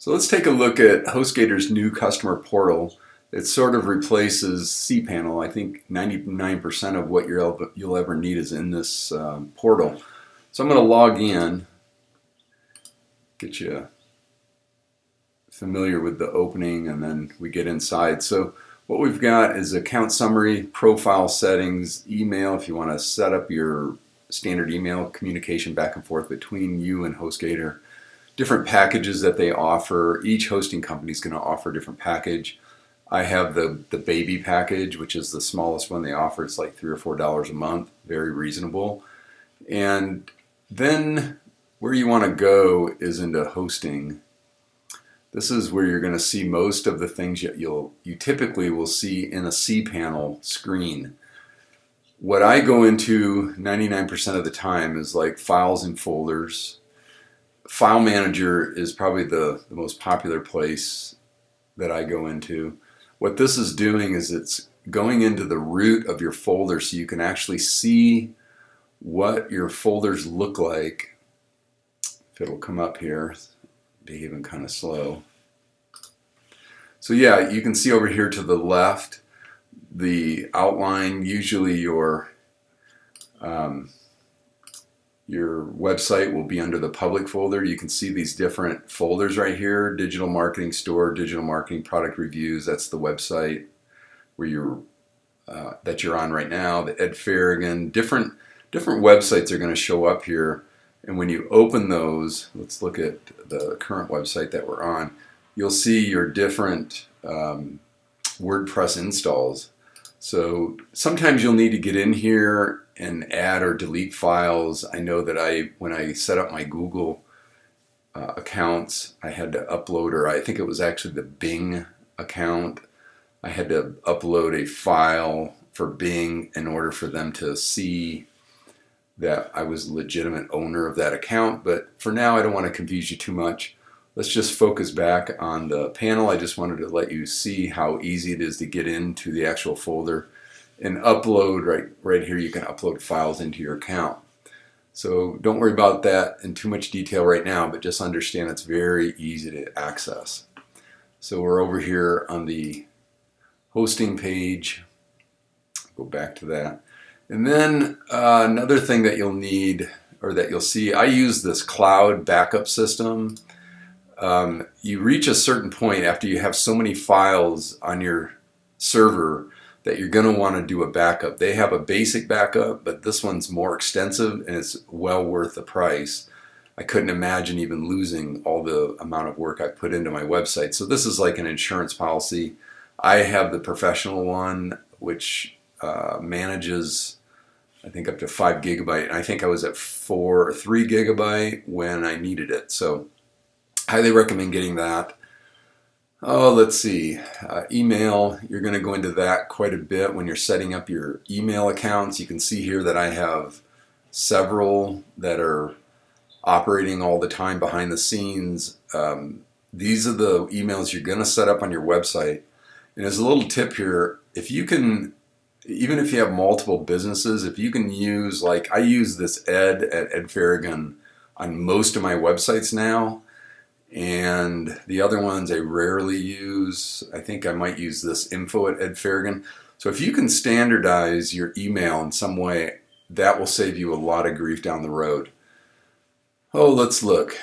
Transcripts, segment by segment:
So let's take a look at HostGator's new customer portal. It sort of replaces cPanel. I think 99% of what you'll ever need is in this portal. So I'm going to log in, get you familiar with the opening, and then we get inside. So what we've got is account summary, profile settings, email if you want to set up your standard email communication back and forth between you and HostGator. Different packages that they offer. Each hosting company is going to offer a different package. I have the baby package, which is the smallest one they offer. It's like $3 or $4 a month, very reasonable. And then where you want to go is into hosting. This is where you're going to see most of the things you typically will see in a cPanel screen. What I go into 99% of the time is like files and folders. File Manager is probably the most popular place that I go into. What this is doing is it's going into the root of your folder so you can actually see what your folders look like. If it'll come up here, behaving kind of slow. So yeah, you can see over here to the left the outline. Usually your website will be under the public folder. You can see these different folders right here: digital marketing store, digital marketing product reviews. That's the website where that you're on right now. The Ed Farragon, different websites are going to show up here. And when you open those, let's look at the current website that we're on. You'll see your different WordPress installs. So sometimes you'll need to get in here and add or delete files. I know that when I set up my Google accounts, I had to upload, or I think it was actually the Bing account. I had to upload a file for Bing in order for them to see that I was a legitimate owner of that account. But for now, I don't want to confuse you too much. Let's just focus back on the panel. I just wanted to let you see how easy it is to get into the actual folder and upload. Right here, you can upload files into your account. So don't worry about that in too much detail right now, but just understand it's very easy to access. So we're over here on the hosting page. Go back to that. And then another thing that you'll need, or that you'll see, I use this cloud backup system. You reach a certain point after you have so many files on your server that you're going to want to do a backup. They have a basic backup, but this one's more extensive and it's well worth the price. I couldn't imagine even losing all the amount of work I put into my website. So this is like an insurance policy. I have the professional one, which manages, I think, up to 5 gigabyte. And I think I was at 4 or 3 gigabyte when I needed it. So highly recommend getting that. Oh, let's see. Email, you're going to go into that quite a bit when you're setting up your email accounts. You can see here that I have several that are operating all the time behind the scenes. These are the emails you're going to set up on your website. And as a little tip here, if you can, even if you have multiple businesses, if you can use, like I use this Ed at Ed Farragon on most of my websites now. And the other ones I rarely use. I think I might use this info at Ed Farragon. So if you can standardize your email in some way, that will save you a lot of grief down the road. Oh, let's look.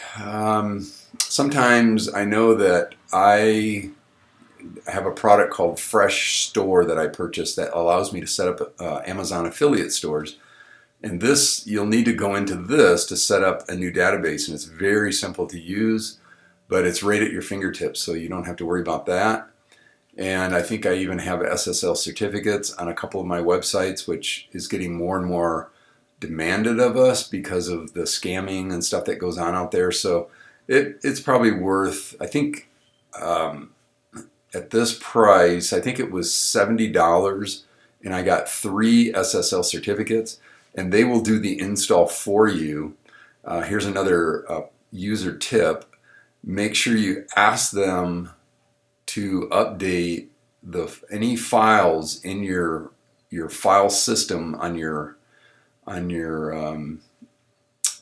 Sometimes I know that I have a product called Fresh Store that I purchased that allows me to set up Amazon affiliate stores. And this, you'll need to go into this to set up a new database, and it's very simple to use. But it's right at your fingertips, so you don't have to worry about that. And I think I even have SSL certificates on a couple of my websites, which is getting more and more demanded of us because of the scamming and stuff that goes on out there. So it's probably worth, I think at this price, I think it was $70, and I got 3 SSL certificates, and they will do the install for you. Here's another user tip. Make sure you ask them to update any files in your file system on your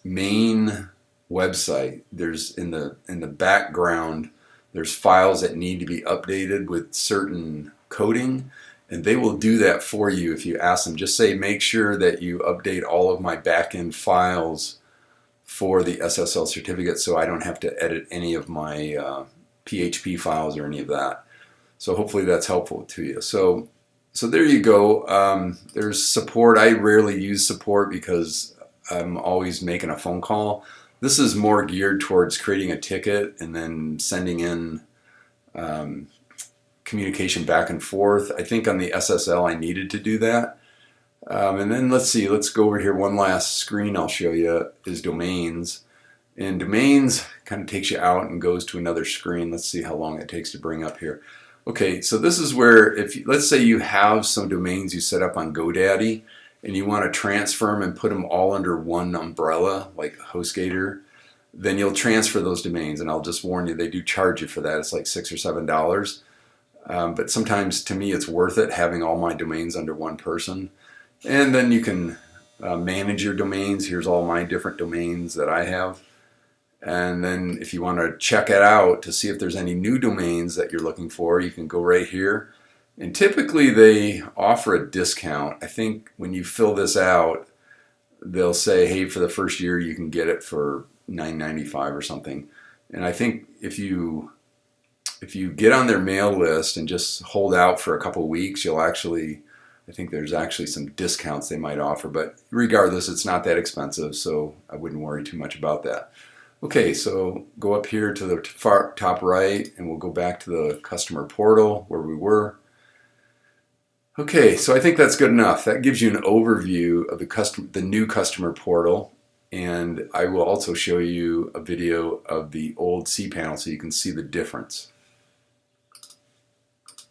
main website. There's in the background There's files that need to be updated with certain coding, and they will do that for you if you ask them. Just say, make sure that you update all of my backend files for the SSL certificate so I don't have to edit any of my PHP files or any of that. So hopefully that's helpful to you. So there you go. There's support. I rarely use support because I'm always making a phone call. This is more geared towards creating a ticket and then sending in communication back and forth. I think on the SSL I needed to do that. And then let's see, let's go over here. One last screen I'll show you is domains. And domains kind of takes you out and goes to another screen. Let's see how long it takes to bring up here. Okay, so this is where, let's say you have some domains you set up on GoDaddy and you want to transfer them and put them all under one umbrella like HostGator, then you'll transfer those domains. And I'll just warn you, they do charge you for that. It's like $6 or $7. But sometimes to me it's worth it having all my domains under one person. And then you can manage your domains. Here's all my different domains that I have. And then if you want to check it out to see if there's any new domains that you're looking for, you can go right here. And typically they offer a discount. I think when you fill this out, they'll say, hey, for the first year you can get it for $9.95 or something. And I think if you get on their mail list and just hold out for a couple of weeks, you'll actually, I think there's actually some discounts they might offer. But regardless, it's not that expensive, so I wouldn't worry too much about that. Okay, so go up here to the far top right and we'll go back to the customer portal where we were. Okay, so I think that's good enough. That gives you an overview of the new customer portal, and I will also show you a video of the old cPanel so you can see the difference.